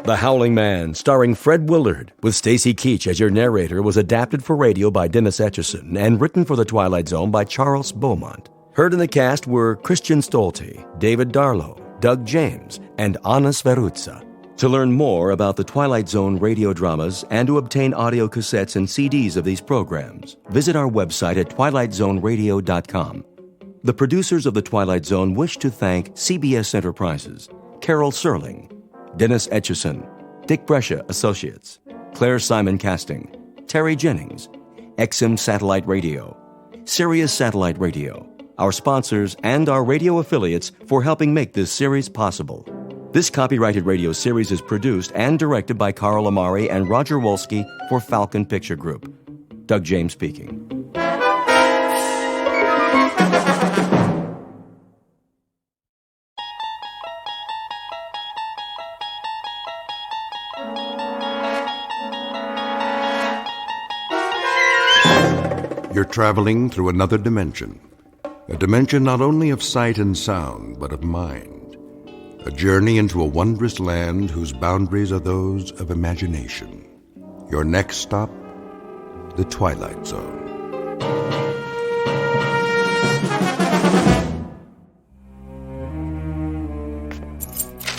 The Howling Man, starring Fred Willard, with Stacy Keach as your narrator, was adapted for radio by Dennis Etchison and written for The Twilight Zone by Charles Beaumont. Heard in the cast were Christian Stolte, David Darlow, Doug James, and Anna Sverutza. To learn more about the Twilight Zone radio dramas and to obtain audio cassettes and CDs of these programs, visit our website at twilightzoneradio.com. The producers of The Twilight Zone wish to thank CBS Enterprises, Carol Serling, Dennis Etchison, Dick Brescia Associates, Claire Simon Casting, Terry Jennings, XM Satellite Radio, Sirius Satellite Radio, our sponsors, and our radio affiliates for helping make this series possible. This copyrighted radio series is produced and directed by Carl Amari and Roger Wolski for Falcon Picture Group. Doug James speaking. You're traveling through another dimension. A dimension not only of sight and sound, but of mind. A journey into a wondrous land whose boundaries are those of imagination. Your next stop, the Twilight Zone.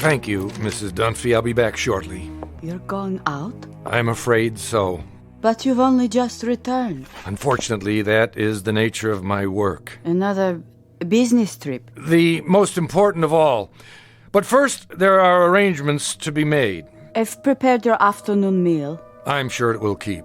Thank you, Mrs. Dunphy. I'll be back shortly. You're going out? I'm afraid so. But you've only just returned. Unfortunately, that is the nature of my work. Another business trip. The most important of all. But first, there are arrangements to be made. I've prepared your afternoon meal. I'm sure it will keep.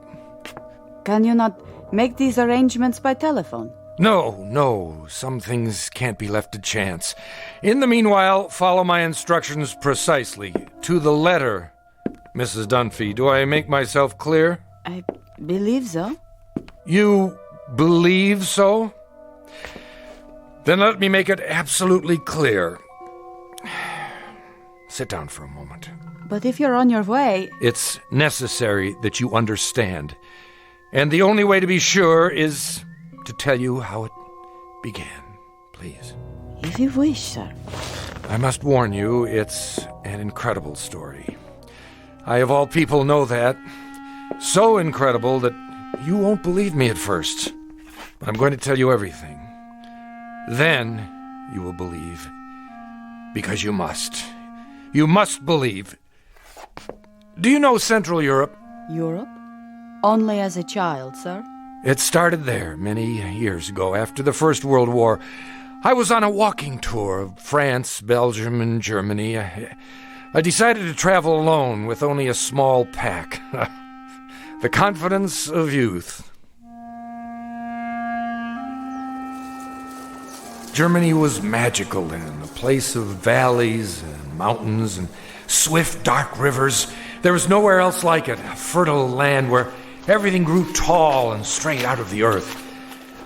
Can you not make these arrangements by telephone? No. Some things can't be left to chance. In the meanwhile, follow my instructions precisely, to the letter. Mrs. Dunphy, do I make myself clear? I believe so. You believe so? Then let me make it absolutely clear. Sit down for a moment. But if you're on your way... It's necessary that you understand. And the only way to be sure is to tell you how it began. Please. If you wish, sir. I must warn you, it's an incredible story. I, of all people, know that. So incredible that you won't believe me at first. But I'm going to tell you everything. Then you will believe. Because you must. You must believe. Do you know Central Europe? Europe? Only as a child, sir. It started there many years ago, after the First World War. I was on a walking tour of France, Belgium, and Germany. I decided to travel alone with only a small pack. The confidence of youth. Germany was magical then, a place of valleys and mountains and swift, dark rivers. There was nowhere else like it, a fertile land where everything grew tall and straight out of the earth.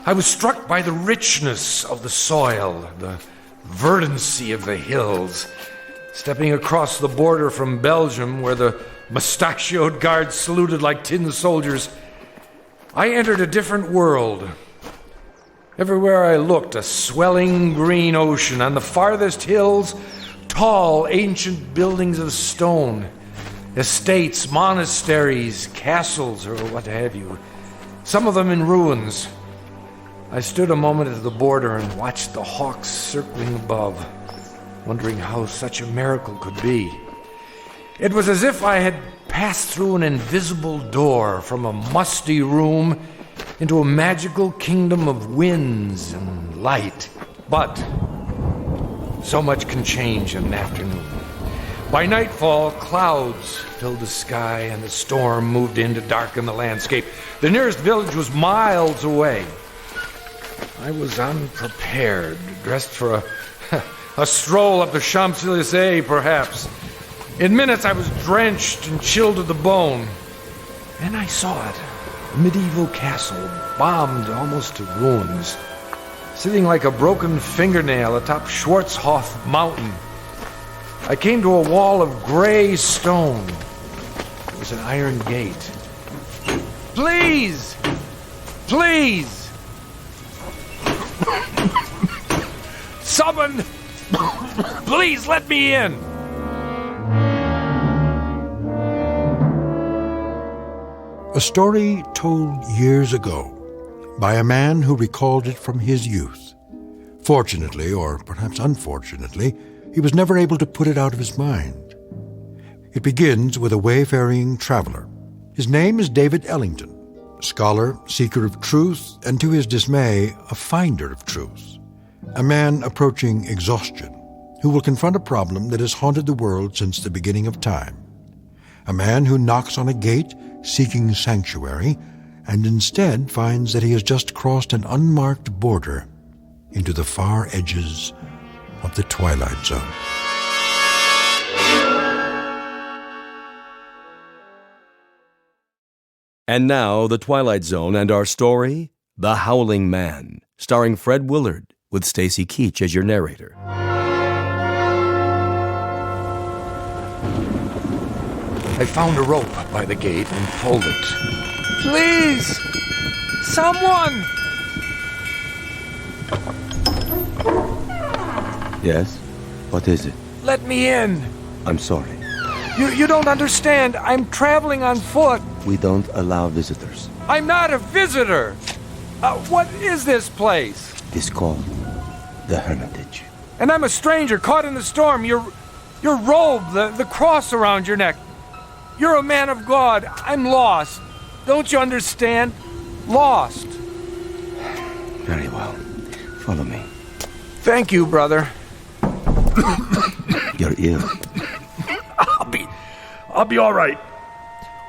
I was struck by the richness of the soil, the verdancy of the hills. Stepping across the border from Belgium, where the mustachioed guards saluted like tin soldiers, I entered a different world. Everywhere I looked, a swelling green ocean. On the farthest hills, tall, ancient buildings of stone. Estates, monasteries, castles, or what have you. Some of them in ruins. I stood a moment at the border and watched the hawks circling above, wondering how such a miracle could be. It was as if I had passed through an invisible door from a musty room into a magical kingdom of winds and light. But so much can change in an afternoon. By nightfall, clouds filled the sky and the storm moved in to darken the landscape. The nearest village was miles away. I was unprepared, dressed for a stroll up the Champs-Élysées, perhaps. In minutes, I was drenched and chilled to the bone. And I saw it. A medieval castle, bombed almost to ruins, sitting like a broken fingernail atop Schwarzhof Mountain. I came to a wall of gray stone. There was an iron gate. Please! Please! Someone! Please let me in! story told years ago by a man who recalled it from his youth. Fortunately, or perhaps unfortunately, he was never able to put it out of his mind. It begins with a wayfaring traveler. His name is David Ellington, scholar, seeker of truth, and to his dismay, a finder of truth. A man approaching exhaustion, who will confront a problem that has haunted the world since the beginning of time. A man who knocks on a gate seeking sanctuary, and instead finds that he has just crossed an unmarked border into the far edges of the Twilight Zone. And now, The Twilight Zone and our story, The Howling Man, starring Fred Willard, with Stacy Keach as your narrator. I found a rope by the gate and pulled it. Please! Someone! Yes? What is it? Let me in! I'm sorry. You don't understand. I'm traveling on foot. We don't allow visitors. I'm not a visitor! What is this place? It's called the Hermitage. And I'm a stranger caught in the storm. Your robe, the cross around your neck. You're a man of God. I'm lost. Don't you understand? Lost. Very well. Follow me. Thank you, brother. You're ill. I'll be all right.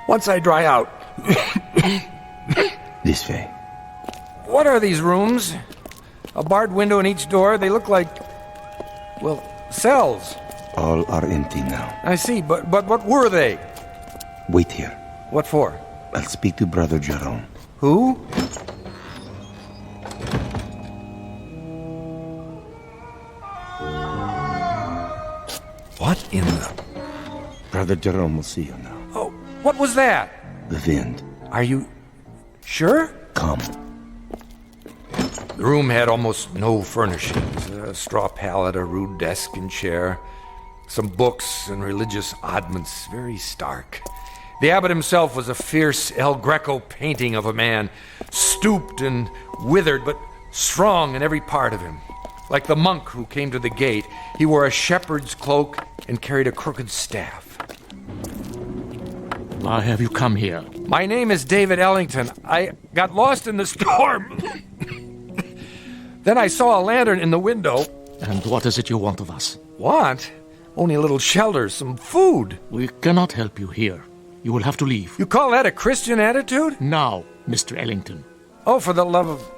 Once I dry out. This way. What are these rooms? A barred window in each door. They look like, well, cells. All are empty now. I see, but what were they? Wait here. What for? I'll speak to Brother Jerome. Who? What in the... Brother Jerome will see you now. Oh, what was that? The wind. Are you sure? Come. The room had almost no furnishings. A straw pallet, a rude desk and chair, some books and religious oddments, very stark. The abbot himself was a fierce El Greco painting of a man, stooped and withered, but strong in every part of him. Like the monk who came to the gate, he wore a shepherd's cloak and carried a crooked staff. Why have you come here? My name is David Ellington. I got lost in the storm. Then I saw a lantern in the window. And what is it you want of us? Want? Only a little shelter, some food. We cannot help you here. You will have to leave. You call that a Christian attitude? Now, Mr. Ellington. Oh, for the love of...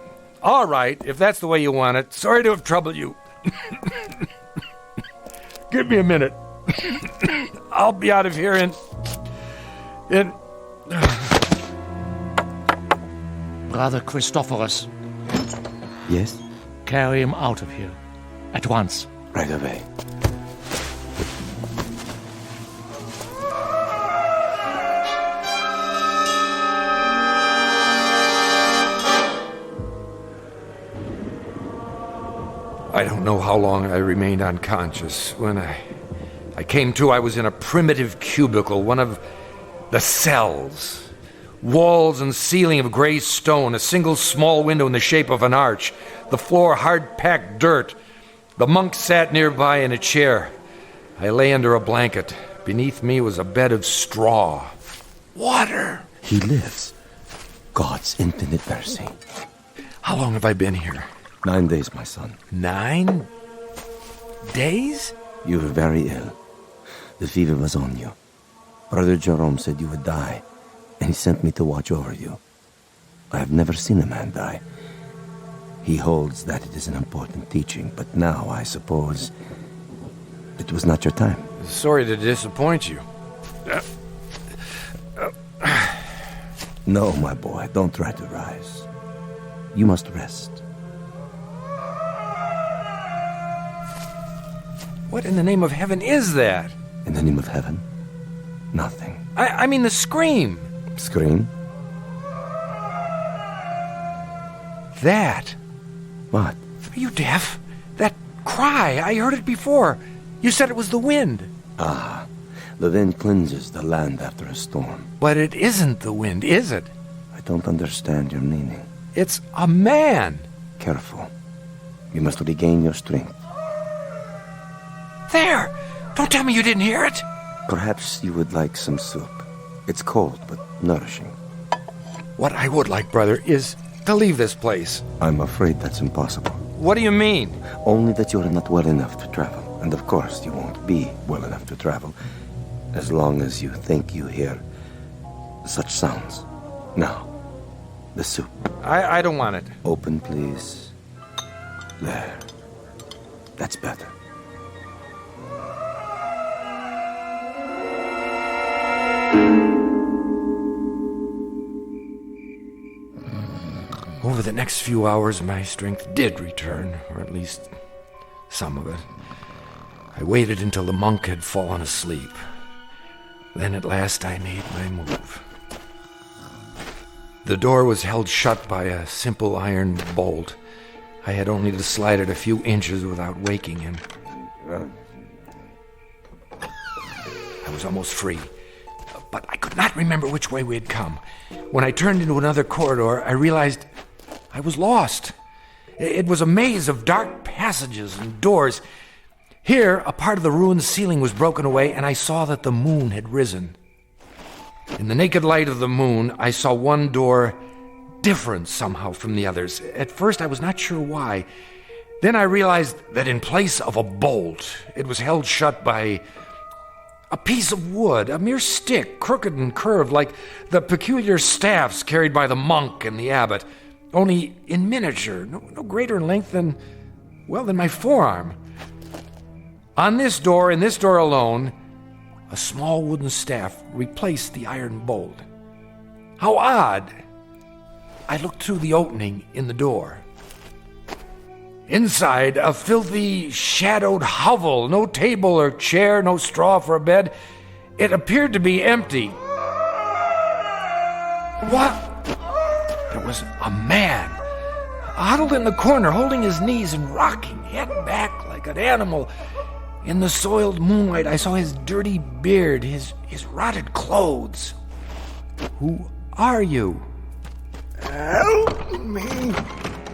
All right, if that's the way you want it. Sorry to have troubled you. Give me a minute. I'll be out of here in... Brother Christophorus. Yes? Carry him out of here. At once. Right away. I don't know how long I remained unconscious. When I came to, I was in a primitive cubicle, one of the cells. Walls and ceiling of gray stone, a single small window in the shape of an arch, the floor hard-packed dirt. The monk sat nearby in a chair. I lay under a blanket. Beneath me was a bed of straw. Water! He lives. God's infinite mercy. How long have I been here? 9 days, my son. 9 days? You were very ill. The fever was on you. Brother Jerome said you would die, and he sent me to watch over you. I have never seen a man die. He holds that it is an important teaching, but now I suppose it was not your time. Sorry to disappoint you. No, my boy, don't try to rise. You must rest. What in the name of heaven is that? In the name of heaven, nothing. I mean the scream. Scream? That. What? Are you deaf? That cry, I heard it before. You said it was the wind. Ah, The wind cleanses the land after a storm. But it isn't the wind, is it? I don't understand your meaning. It's a man. Careful. You must regain your strength. There! Don't tell me you didn't hear it! Perhaps you would like some soup. It's cold, but nourishing. What I would like, brother, is to leave this place. I'm afraid that's impossible. What do you mean? Only that you're not well enough to travel. And of course, you won't be well enough to travel as long as you think you hear such sounds. Now, the soup. I don't want it. Open, please. There. That's better. Over the next few hours, my strength did return, or at least some of it. I waited until the monk had fallen asleep. Then at last I made my move. The door was held shut by a simple iron bolt. I had only to slide it a few inches without waking him. I was almost free, but I could not remember which way we had come. When I turned into another corridor, I realized I was lost. It was a maze of dark passages and doors. Here, a part of the ruined ceiling was broken away, and I saw that the moon had risen. In the naked light of the moon, I saw one door different somehow from the others. At first, I was not sure why. Then I realized that in place of a bolt, it was held shut by a piece of wood, a mere stick, crooked and curved, like the peculiar staffs carried by the monk and the abbot, only in miniature, no greater in length than my forearm. On this door, in this door alone, a small wooden staff replaced the iron bolt. How odd! I looked through the opening in the door. Inside, a filthy, shadowed hovel. No table or chair, no straw for a bed. It appeared to be empty. What? There was a man, huddled in the corner, holding his knees and rocking, head back like an animal. In the soiled moonlight, I saw his dirty beard, his rotted clothes. Who are you? Help me!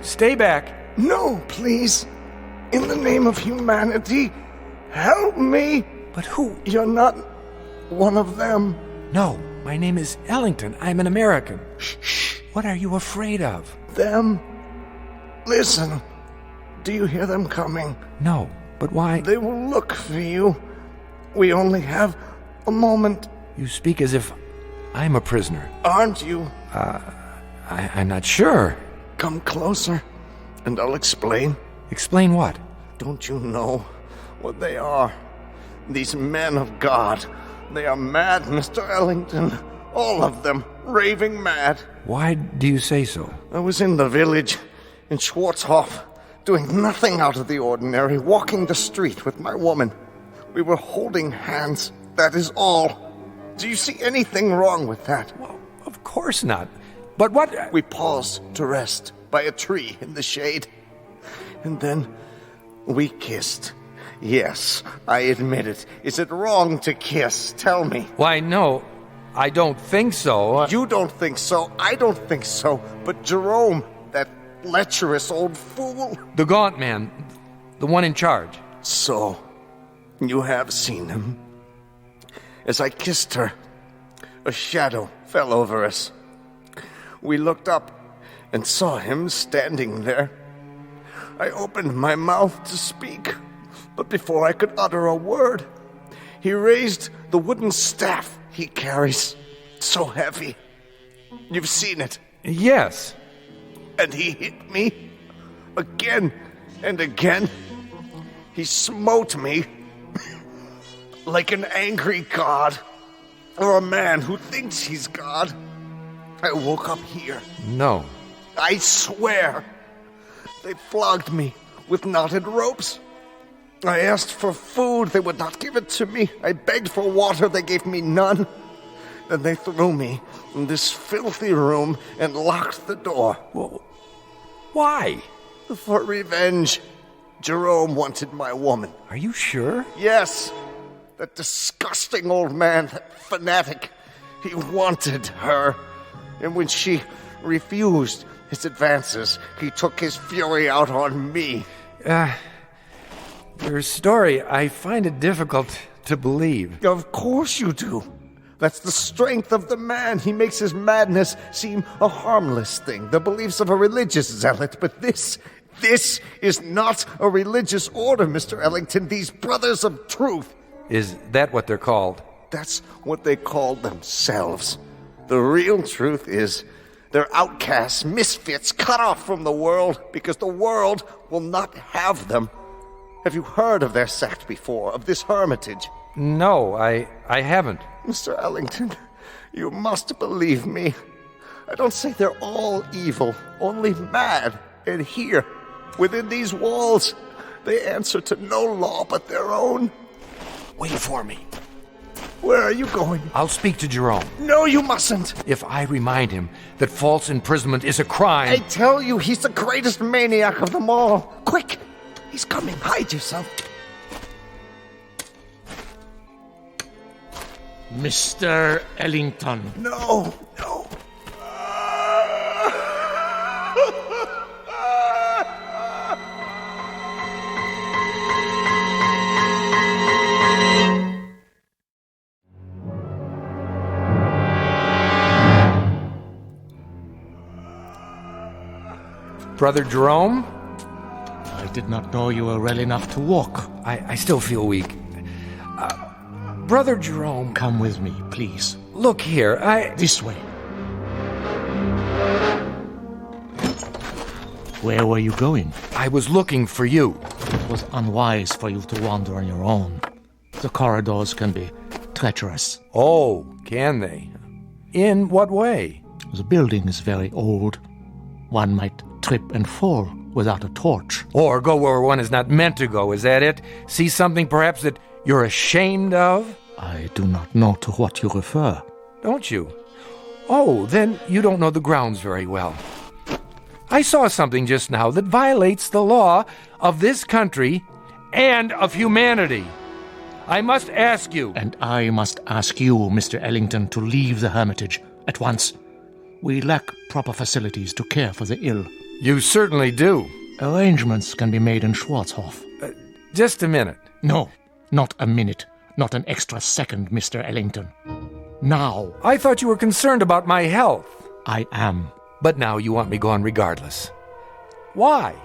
Stay back. No, please. In the name of humanity, help me! But who? You're not one of them. No, my name is Ellington. I'm an American. Shh. What are you afraid of? Them. Listen. Do you hear them coming? No, but why? They will look for you. We only have a moment. You speak as if I'm a prisoner. Aren't you? I'm not sure. Come closer, and I'll explain. Explain what? Don't you know what they are? These men of God. They are mad, Mr. Ellington. All of them. Raving mad. Why do you say so? I was in the village, in Schwarzhof, doing nothing out of the ordinary, walking the street with my woman. We were holding hands. That is all. Do you see anything wrong with that? Well, of course not. But what? We paused to rest by a tree in the shade. And then we kissed. Yes, I admit it. Is it wrong to kiss? Tell me. Why, no, I don't think so. You don't think so. I don't think so. But Jerome, that lecherous old fool. The gaunt man, the one in charge. So, you have seen him. As I kissed her, a shadow fell over us. We looked up and saw him standing there. I opened my mouth to speak, but before I could utter a word, he raised the wooden staff he carries, so heavy. You've seen it. Yes. And he hit me again and again. He smote me like an angry god, or a man who thinks he's God. I woke up here. No. I swear. They flogged me with knotted ropes. I asked for food. They would not give it to me. I begged for water. They gave me none. Then they threw me in this filthy room and locked the door. Well, why? For revenge. Jerome wanted my woman. Are you sure? Yes. That disgusting old man, that fanatic. He wanted her. And when she refused his advances, he took his fury out on me. Your story, I find it difficult to believe. Of course you do. That's the strength of the man. He makes his madness seem a harmless thing, the beliefs of a religious zealot. But this is not a religious order, Mr. Ellington. These brothers of truth. Is that what they're called? That's what they call themselves. The real truth is they're outcasts, misfits, cut off from the world because the world will not have them. Have you heard of their sect before, of this hermitage? No, I haven't. Mr. Ellington, you must believe me. I don't say they're all evil, only mad. And here, within these walls, they answer to no law but their own. Wait for me. Where are you going? I'll speak to Jerome. No, you mustn't. If I remind him that false imprisonment is a crime... I tell you, he's the greatest maniac of them all. Quick! He's coming. Hide yourself. Mr. Ellington. No. Brother Jerome? I did not know you were well enough to walk. I still feel weak. Brother Jerome... Come with me, please. Look here, This way. Where were you going? I was looking for you. It was unwise for you to wander on your own. The corridors can be treacherous. Oh, can they? In what way? The building is very old. One might trip and fall without a torch. Or go where one is not meant to go, is that it? See something perhaps that you're ashamed of? I do not know to what you refer. Don't you? Oh, then you don't know the grounds very well. I saw something just now that violates the law of this country and of humanity. I must ask you... And I must ask you, Mr. Ellington, to leave the hermitage at once. We lack proper facilities to care for the ill. You certainly do. Arrangements can be made in Schwarzhof. Just a minute. No, not a minute. Not an extra second, Mr. Ellington. Now. I thought you were concerned about my health. I am. But now you want me gone regardless. Why?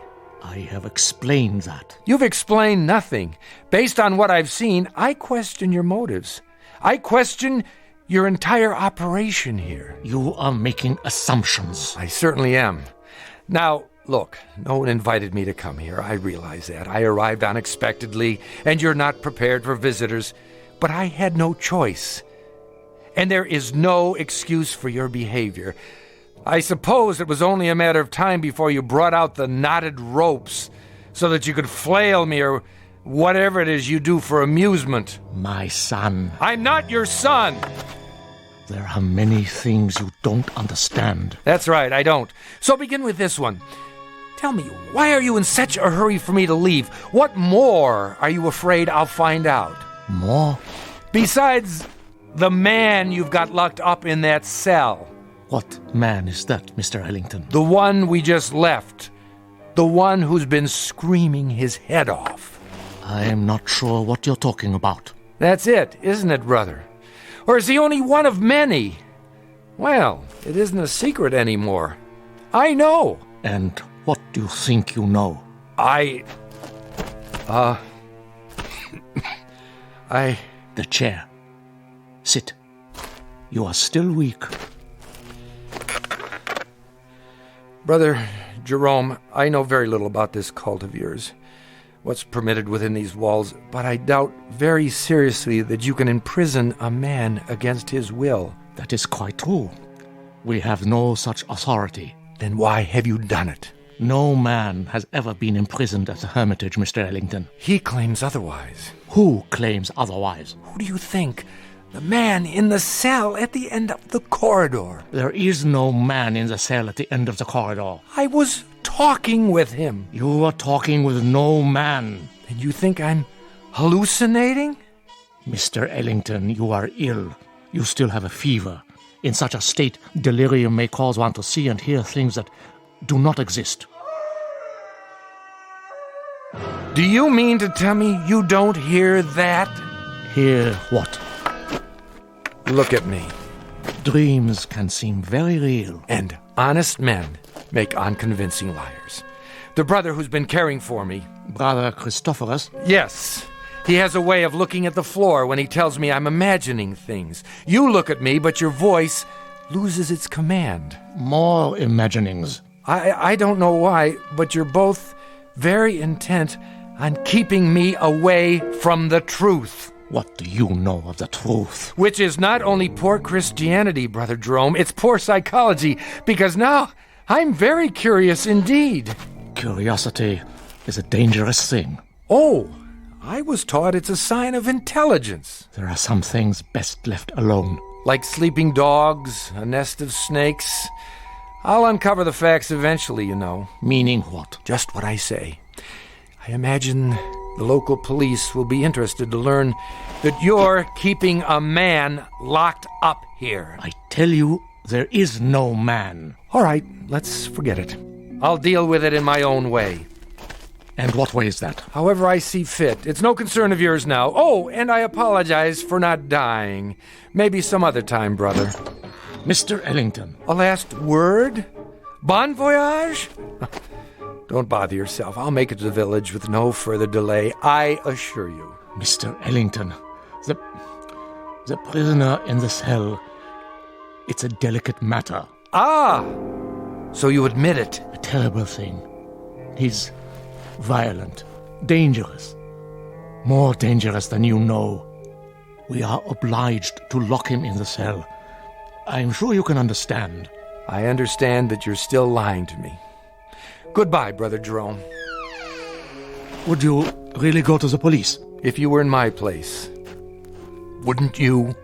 I have explained that. You've explained nothing. Based on what I've seen, I question your motives. I question your entire operation here. You are making assumptions. I certainly am. Now, look, no one invited me to come here. I realize that. I arrived unexpectedly, and you're not prepared for visitors. But I had no choice. And there is no excuse for your behavior. I suppose it was only a matter of time before you brought out the knotted ropes so that you could flail me or whatever it is you do for amusement. My son. I'm not your son. There are many things you don't understand. That's right, I don't. So begin with this one. Tell me, why are you in such a hurry for me to leave? What more are you afraid I'll find out? More? Besides the man you've got locked up in that cell. What man is that, Mr. Ellington? The one we just left. The one who's been screaming his head off. I am not sure what you're talking about. That's it, isn't it, brother? Or is he only one of many? Well, it isn't a secret anymore. I know. And what do you think you know? I... The chair. Sit. You are still weak. Brother Jerome, I know very little about this cult of yours, what's permitted within these walls, but I doubt very seriously that you can imprison a man against his will. That is quite true. We have no such authority. Then why have you done it? No man has ever been imprisoned at the Hermitage, Mr. Ellington. He claims otherwise. Who claims otherwise? Who do you think? The man in the cell at the end of the corridor. There is no man in the cell at the end of the corridor. I was talking with him. You are talking with no man. And you think I'm hallucinating? Mr. Ellington, you are ill. You still have a fever. In such a state, delirium may cause one to see and hear things that do not exist. Do you mean to tell me you don't hear that? Hear what? Look at me. Dreams can seem very real. And honest men make unconvincing liars. The brother who's been caring for me. Brother Christophorus? Yes. He has a way of looking at the floor when he tells me I'm imagining things. You look at me, but your voice loses its command. More imaginings. I don't know why, but you're both very intent on keeping me away from the truth. What do you know of the truth? Which is not only poor Christianity, Brother Jerome, it's poor psychology, because now I'm very curious indeed. Curiosity is a dangerous thing. Oh, I was taught it's a sign of intelligence. There are some things best left alone. Like sleeping dogs, a nest of snakes. I'll uncover the facts eventually, you know. Meaning what? Just what I say. I imagine the local police will be interested to learn that you're keeping a man locked up here. I tell you, there is no man. All right, let's forget it. I'll deal with it in my own way. And what way is that? However I see fit. It's no concern of yours now. Oh, and I apologize for not dying. Maybe some other time, brother. Mr. Ellington. A last word? Bon voyage? Don't bother yourself. I'll make it to the village with no further delay, I assure you. Mr. Ellington, the prisoner in the cell, it's a delicate matter. Ah! So you admit it? A terrible thing. He's violent, dangerous, more dangerous than you know. We are obliged to lock him in the cell. I'm sure you can understand. I understand that you're still lying to me. Goodbye, Brother Jerome. Would you really go to the police? If you were in my place, wouldn't you?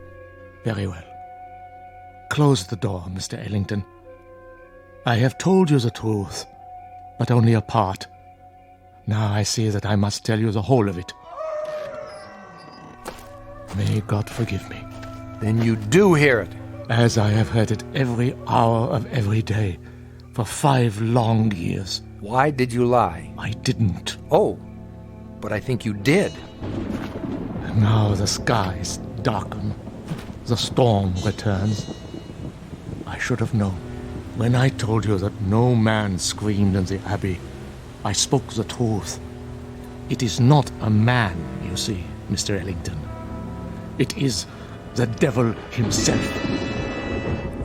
Very well. Close the door, Mr. Ellington. I have told you the truth, but only a part. Now I see that I must tell you the whole of it. May God forgive me. Then you do hear it. As I have heard it every hour of every day, for 5 long years. Why did you lie? I didn't. Oh, but I think you did. Now the skies darken. The storm returns. I should have known. When I told you that no man screamed in the abbey, I spoke the truth. It is not a man, you see, Mr. Ellington. It is the devil himself.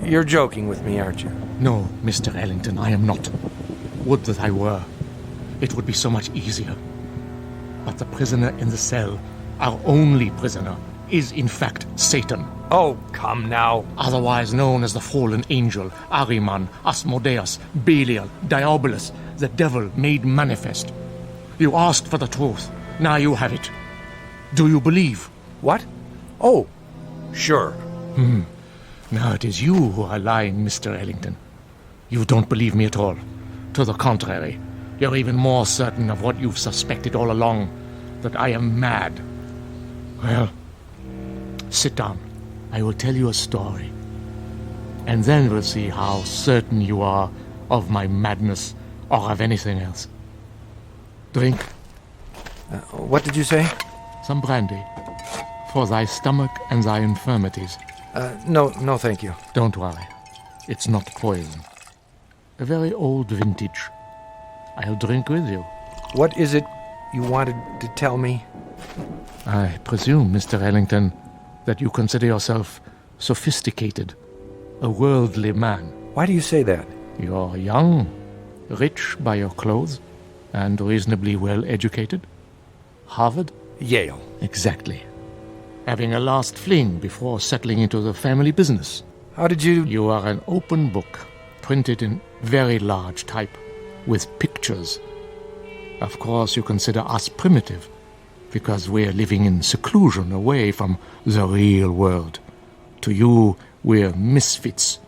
You're joking with me, aren't you? No, Mr. Ellington, I am not. Would that I were. It would be so much easier. But the prisoner in the cell, our only prisoner, is in fact Satan. Oh, come now. Otherwise known as the fallen angel, Ahriman, Asmodeus, Belial, Diabolus, the devil made manifest. You asked for the truth. Now you have it. Do you believe? What? Oh, sure. Now it is you who are lying, Mr. Ellington. You don't believe me at all. To the contrary, you're even more certain of what you've suspected all along, that I am mad. Well, sit down. I will tell you a story. And then we'll see how certain you are of my madness or of anything else. Drink. What did you say? Some brandy. For thy stomach and thy infirmities. No, thank you. Don't worry. It's not poison. A very old vintage. I'll drink with you. What is it you wanted to tell me? I presume, Mr. Ellington, that you consider yourself sophisticated, a worldly man. Why do you say that? You're young, rich by your clothes, and reasonably well educated. Harvard? Yale. Exactly. Having a last fling before settling into the family business. How did you... You are an open book, printed in very large type, with pictures. Of course, you consider us primitive, because we're living in seclusion away from the real world. To you, we're misfits.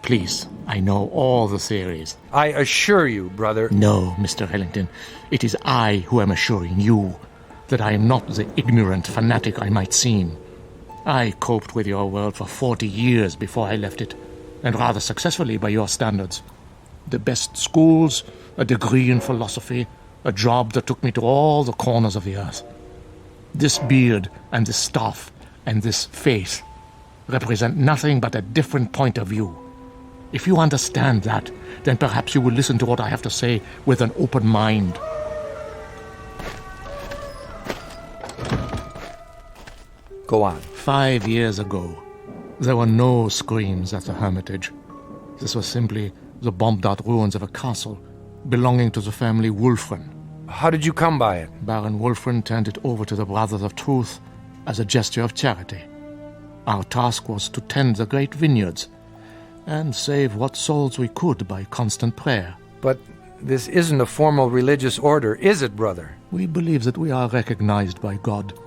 Please, I know all the theories. I assure you, brother... No, Mr. Ellington, it is I who am assuring you that I am not the ignorant fanatic I might seem. I coped with your world for 40 years before I left it, and rather successfully by your standards. The best schools, a degree in philosophy, a job that took me to all the corners of the earth. This beard and this staff and this faith represent nothing but a different point of view. If you understand that, then perhaps you will listen to what I have to say with an open mind. Go on. 5 years ago, there were no screams at the Hermitage. This was simply the bombed-out ruins of a castle belonging to the family Wulfren. How did you come by it? Baron Wulfren turned it over to the Brothers of Truth as a gesture of charity. Our task was to tend the great vineyards and save what souls we could by constant prayer. But this isn't a formal religious order, is it, brother? We believe that we are recognized by God.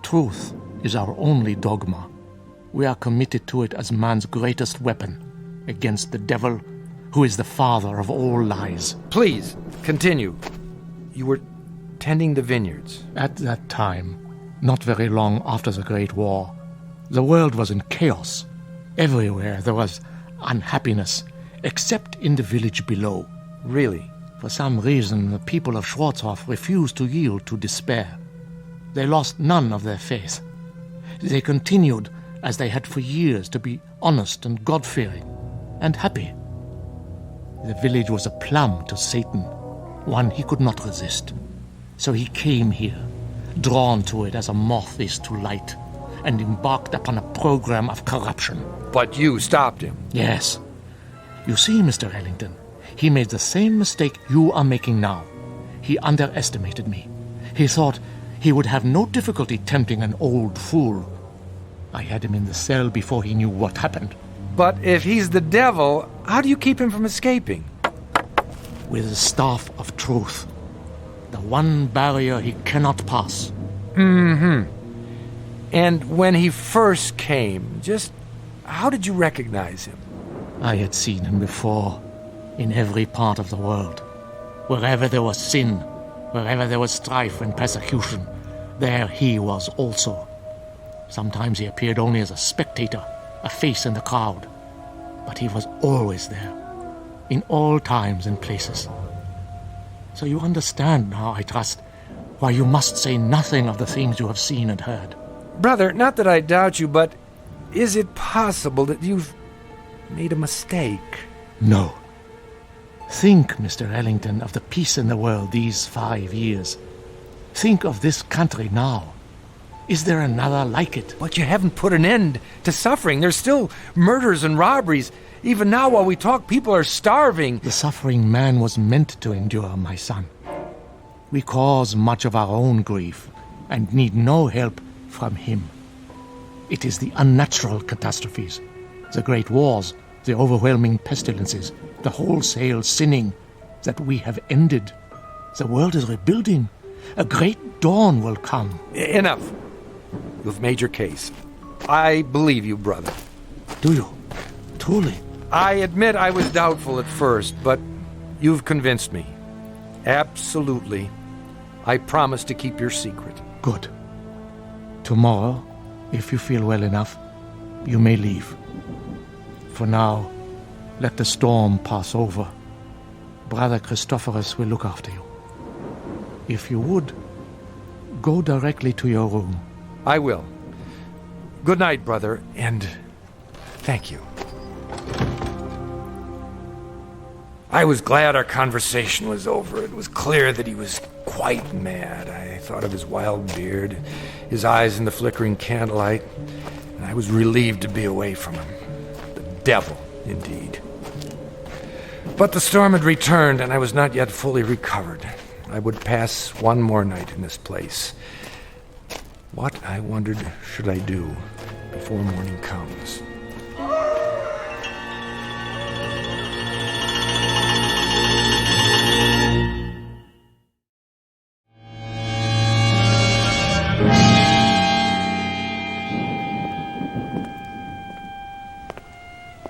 Truth is our only dogma. We are committed to it as man's greatest weapon against the devil, who is the father of all lies. Please, continue. You were tending the vineyards. At that time, not very long after the Great War, the world was in chaos. Everywhere there was unhappiness, except in the village below. Really? For some reason, the people of Schwarzhof refused to yield to despair. They lost none of their faith. They continued, as they had for years, to be honest and God-fearing and happy. The village was a plum to Satan, one he could not resist. So he came here, drawn to it as a moth is to light, and embarked upon a program of corruption. But you stopped him. Yes. You see, Mr. Ellington, he made the same mistake you are making now. He underestimated me. He thought he would have no difficulty tempting an old fool. I had him in the cell before he knew what happened. But if he's the devil, how do you keep him from escaping? With the staff of truth. The one barrier he cannot pass. Mm-hmm. And when he first came, just how did you recognize him? I had seen him before, in every part of the world. Wherever there was sin, wherever there was strife and persecution, there he was also. Sometimes he appeared only as a spectator, a face in the crowd. But he was always there, in all times and places. So you understand now, I trust, why you must say nothing of the things you have seen and heard. Brother, not that I doubt you, but is it possible that you've made a mistake? No. Think, Mr. Ellington, of the peace in the world these 5 years. Think of this country now. Is there another like it? But you haven't put an end to suffering. There's still murders and robberies. Even now, while we talk, people are starving. The suffering man was meant to endure, my son. We cause much of our own grief and need no help from him. It is the unnatural catastrophes, the great wars, the overwhelming pestilences, the wholesale sinning that we have ended. The world is rebuilding. A great dawn will come. Enough. You've made your case. I believe you, brother. Do you? Truly? I admit I was doubtful at first, but you've convinced me. Absolutely. I promise to keep your secret. Good. Tomorrow, if you feel well enough, you may leave. For now, let the storm pass over. Brother Christophorus will look after you. If you would, go directly to your room. I will. Good night, brother, and thank you. I was glad our conversation was over. It was clear that he was quite mad. I thought of his wild beard, his eyes in the flickering candlelight, and I was relieved to be away from him. The devil, indeed. But the storm had returned, and I was not yet fully recovered. I would pass one more night in this place. What, I wondered, should I do before morning comes?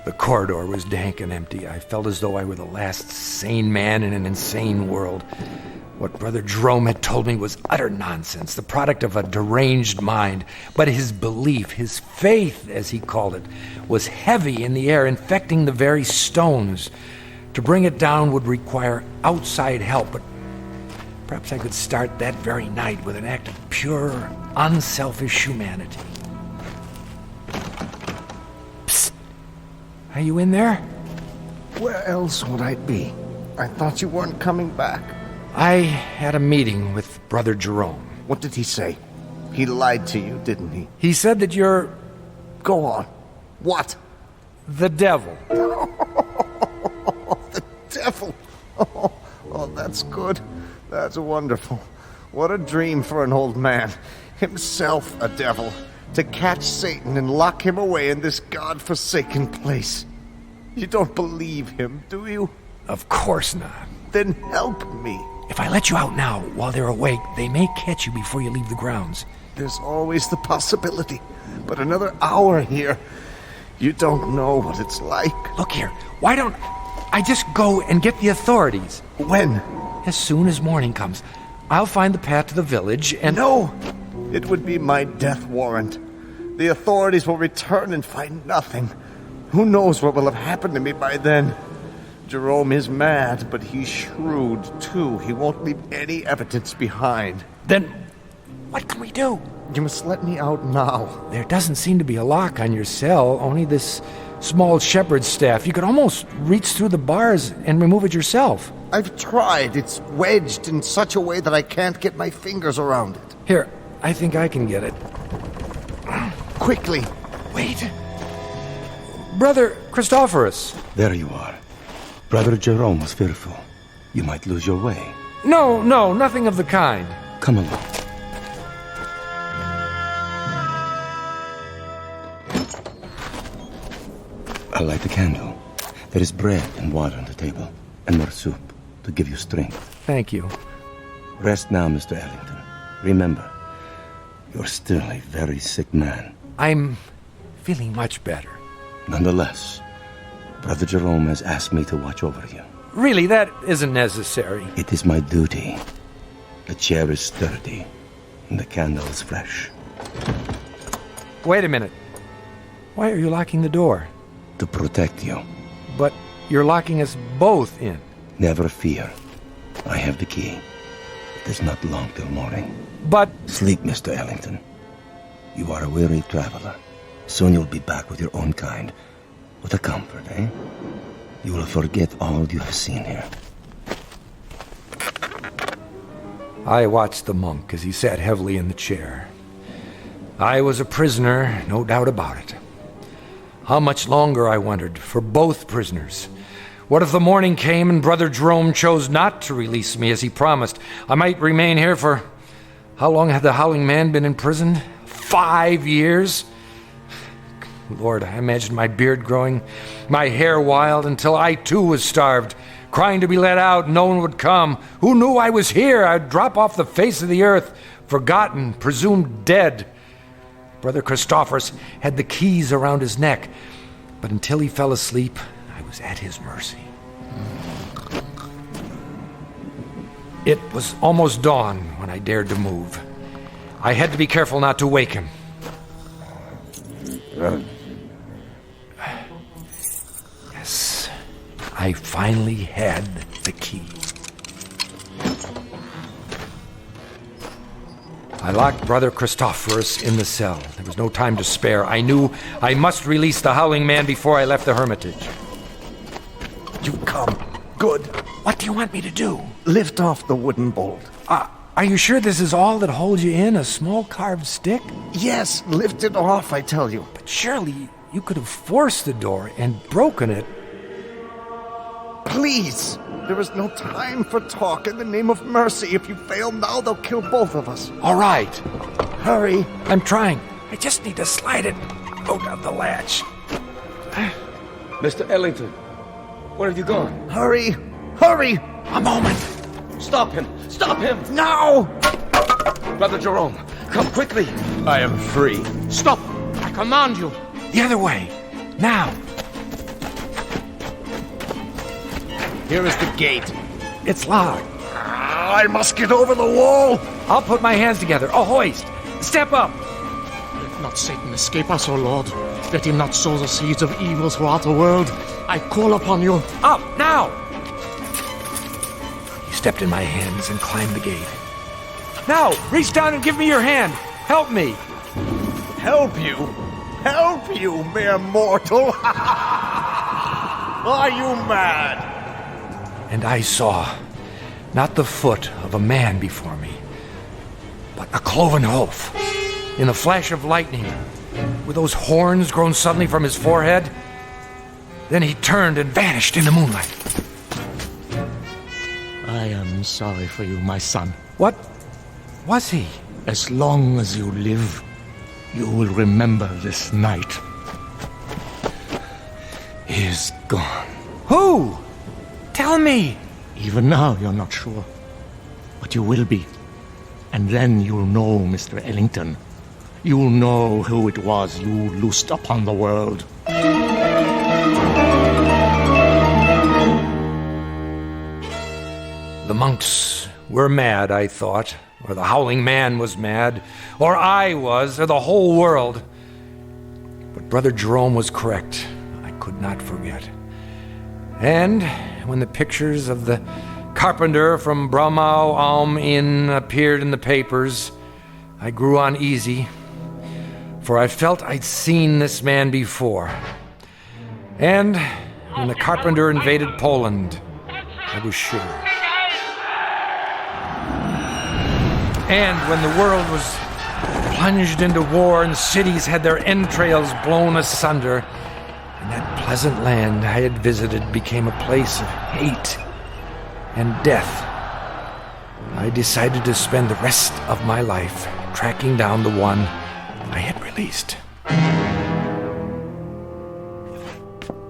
The corridor was dank and empty. I felt as though I were the last sane man in an insane world. What Brother Jerome had told me was utter nonsense, the product of a deranged mind. But his belief, his faith, as he called it, was heavy in the air, infecting the very stones. To bring it down would require outside help, but perhaps I could start that very night with an act of pure, unselfish humanity. Psst! Are you in there? Where else would I be? I thought you weren't coming back. I had a meeting with Brother Jerome. What did he say? He lied to you, didn't he? He said that you're Go on. What? the devil. The devil. Oh, that's good. That's wonderful. What a dream for an old man. Himself a devil. To catch Satan and lock him away in this God-forsaken place. You don't believe him, do you? Of course not. Then help me. If I let you out now while they're awake, they may catch you before you leave the grounds. There's always the possibility. But another hour here, you don't know what it's like. Look here, why don't I just go and get the authorities? When? As soon as morning comes. I'll find the path to the village and... No! It would be my death warrant. The authorities will return and find nothing. Who knows what will have happened to me by then? Jerome is mad, but he's shrewd, too. He won't leave any evidence behind. Then what can we do? You must let me out now. There doesn't seem to be a lock on your cell, only this small shepherd's staff. You could almost reach through the bars and remove it yourself. I've tried. It's wedged in such a way that I can't get my fingers around it. Here, I think I can get it. Quickly. Wait. Brother Christophorus. There you are. Brother Jerome was fearful. You might lose your way. No, nothing of the kind. Come along. I'll light the candle. There is bread and water on the table, and more soup to give you strength. Thank you. Rest now, Mr. Ellington. Remember, you're still a very sick man. I'm feeling much better. Nonetheless, Brother Jerome has asked me to watch over you. Really, that isn't necessary. It is my duty. The chair is sturdy, and the candle is fresh. Wait a minute. Why are you locking the door? To protect you. But you're locking us both in. Never fear. I have the key. It is not long till morning. But... Sleep, Mr. Ellington. You are a weary traveler. Soon you'll be back with your own kind. With a comfort, eh? You will forget all you have seen here. I watched the monk as he sat heavily in the chair. I was a prisoner, no doubt about it. How much longer, I wondered, for both prisoners? What if the morning came and Brother Jerome chose not to release me as he promised? I might remain here for... How long had the Howling man been in prison? 5 years? Lord, I imagined my beard growing, my hair wild, until I too was starved, crying to be let out. No one would come. Who knew I was here? I'd drop off the face of the earth, forgotten, presumed dead. Brother Christophorus had the keys around his neck, but until he fell asleep, I was at his mercy. It was almost dawn when I dared to move. I had to be careful not to wake him. Yes, I finally had the key. I locked Brother Christophorus in the cell. There was no time to spare. I knew I must release the Howling man before I left the hermitage. You've come. Good. What do you want me to do? Lift off the wooden bolt. Are you sure this is all that holds you in? A small carved stick? Yes, lift it off, I tell you. But surely you could have forced the door and broken it. Please! There is no time for talk. In the name of mercy, if you fail now, they'll kill both of us. All right. Hurry. I'm trying. I just need to slide it out of the latch. Mr. Ellington, where have you gone? Hurry. Hurry! A moment. Stop him! Stop him! Now! Brother Jerome, come quickly. I am free. Stop! I command you! The other way. Now. Here is the gate. It's locked. I must get over the wall. I'll put my hands together. A hoist. Step up. Let not Satan escape us, O Lord. Let him not sow the seeds of evil throughout the world. I call upon you. Up, now! He stepped in my hands and climbed the gate. Now, reach down and give me your hand. Help me. Help you? Help you, mere mortal? Are you mad? And I saw not the foot of a man before me, but a cloven hoof in a flash of lightning, with those horns grown suddenly from his forehead. Then he turned and vanished in the moonlight. I am sorry for you, my son. What was he? As long as you live, you will remember this night. He is gone. Who? Tell me. Even now, you're not sure. But you will be. And then you'll know, Mr. Ellington. You'll know who it was you loosed upon the world. The monks were mad, I thought. Or the Howling Man was mad. Or I was, or the whole world. But Brother Jerome was correct. I could not forget. And when the pictures of the carpenter from Bromau Alm Inn appeared in the papers, I grew uneasy, for I felt I'd seen this man before. And when the carpenter invaded Poland, I was sure. And when the world was plunged into war and cities had their entrails blown asunder, and that pleasant land I had visited became a place of hate and death, I decided to spend the rest of my life tracking down the one I had released.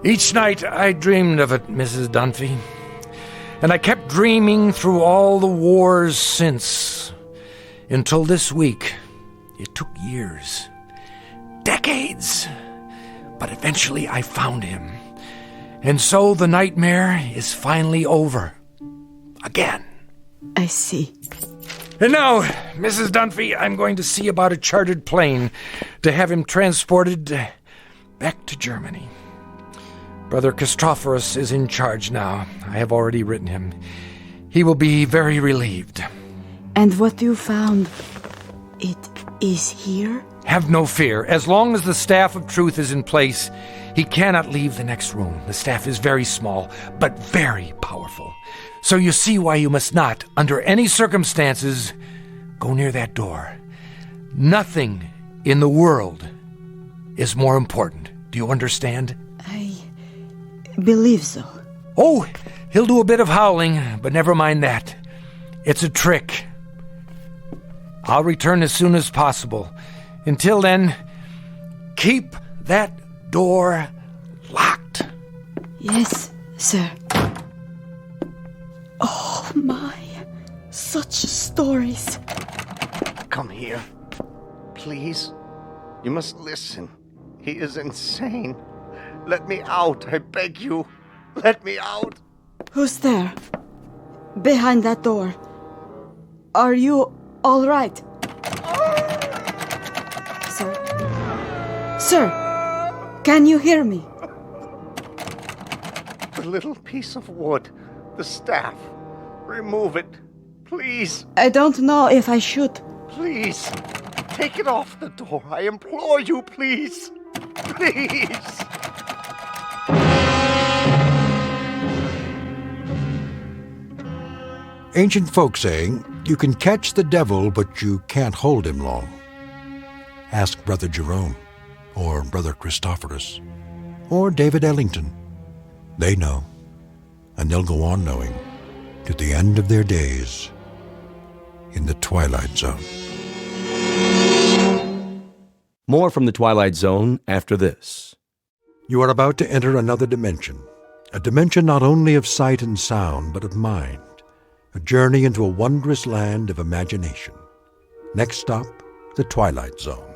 Each night I dreamed of it, Mrs. Dunphy, and I kept dreaming through all the wars since, until this week. It took years, decades, but eventually I found him. And so the nightmare is finally over. Again. I see. And now, Mrs. Dunphy, I'm going to see about a chartered plane to have him transported back to Germany. Brother Christophorus is in charge now. I have already written him. He will be very relieved. And what you found, it is here? Have no fear. As long as the staff of truth is in place, he cannot leave the next room. The staff is very small, but very powerful. So you see why you must not, under any circumstances, go near that door. Nothing in the world is more important. Do you understand? I believe so. Oh, he'll do a bit of howling, but never mind that. It's a trick. I'll return as soon as possible. Until then, keep that door locked. Yes, sir. Oh, my. Such stories. Come here. Please. You must listen. He is insane. Let me out, I beg you. Let me out. Who's there? Behind that door. Are you all right? Sir? Sir, can you hear me? The little piece of wood, the staff. Remove it, please. I don't know if I should. Please. Take it off the door. I implore you, please. Please. Ancient folk saying, you can catch the devil, but you can't hold him long. Ask Brother Jerome, or Brother Christophorus, or David Ellington. They know, and they'll go on knowing to the end of their days in the Twilight Zone. More from the Twilight Zone after this. You are about to enter another dimension, a dimension not only of sight and sound, but of mind, a journey into a wondrous land of imagination. Next stop, the Twilight Zone.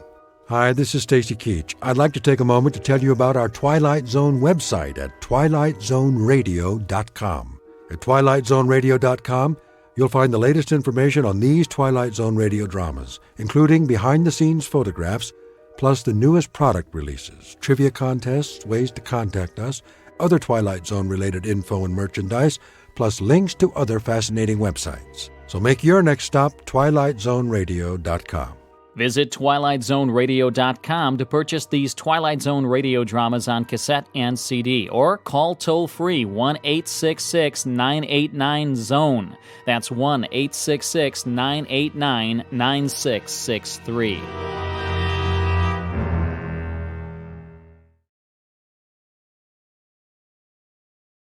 Hi, this is Stacy Keach. I'd like to take a moment to tell you about our Twilight Zone website at twilightzoneradio.com. At TwilightZoneRadio.com, you'll find the latest information on these Twilight Zone radio dramas, including behind-the-scenes photographs, plus the newest product releases, trivia contests, ways to contact us, other Twilight Zone-related info and merchandise, plus links to other fascinating websites. So make your next stop TwilightZoneRadio.com. Visit TwilightZoneRadio.com to purchase these Twilight Zone radio dramas on cassette and CD, or call toll-free 1-866-989-ZONE. That's 1-866-989-9663.